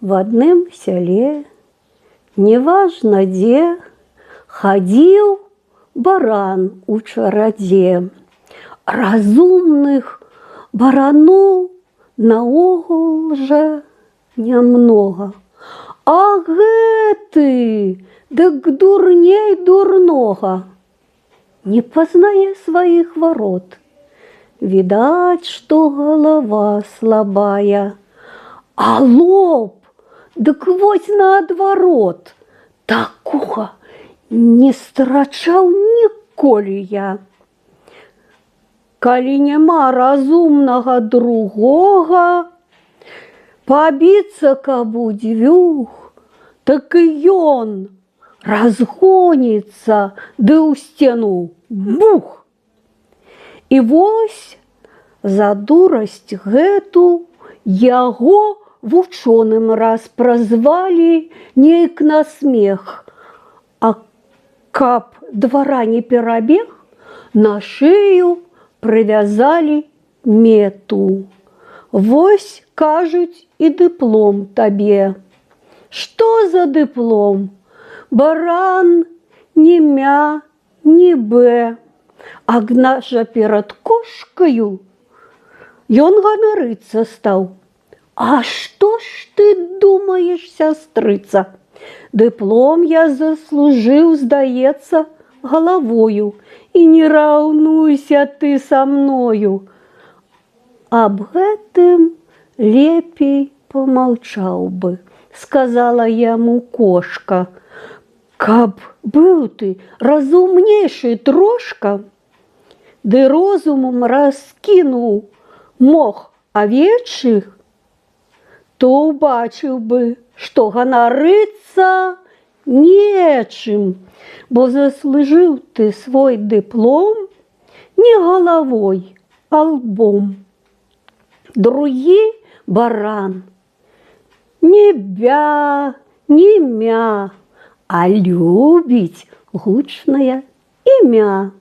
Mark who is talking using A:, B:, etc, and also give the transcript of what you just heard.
A: В адным сяле, неважна дзе, хадзіў баран у чарадзе. Разумных бараноў наогул жа нямнога. А гэты, дык дурней дурнога, не пазнае сваіх варот. Відаць, што галава слабая, а лоб, дык вось наадварот. Такога не страчаў ніколі я. Калі няма разумнага другога, пабіцца каб у дзвюх, так і ён разгоніцца, ды ў сцену бух. І вось за дурасць гэту яго вучоным раз празвалі нейк на смех. А каб двара не перабег, на шыю прывязалі мету. Вось, кажуць, і дыплом табе. Што за дыплом? Баран ні мя, ні бэ. Агнажа перад кошкаю ён ганарыцца стаў. А што ж ты думаеш, сястрыца? Дыплом я заслужыў, здаецца, галавою. І не раўнуйся ты са мною. Аб гэтым лепей помаўчаў бы, сказала яму кошка. Каб быў ты разумнейшы трошка, ды розумам раскінуў мох авечых, то ўбачыў бы, што ганарыцца нечым, бо заслужыў ты свой дыплом не галавой, а лбом. Другі баран не бя, не мя, а любіць гучнае імя.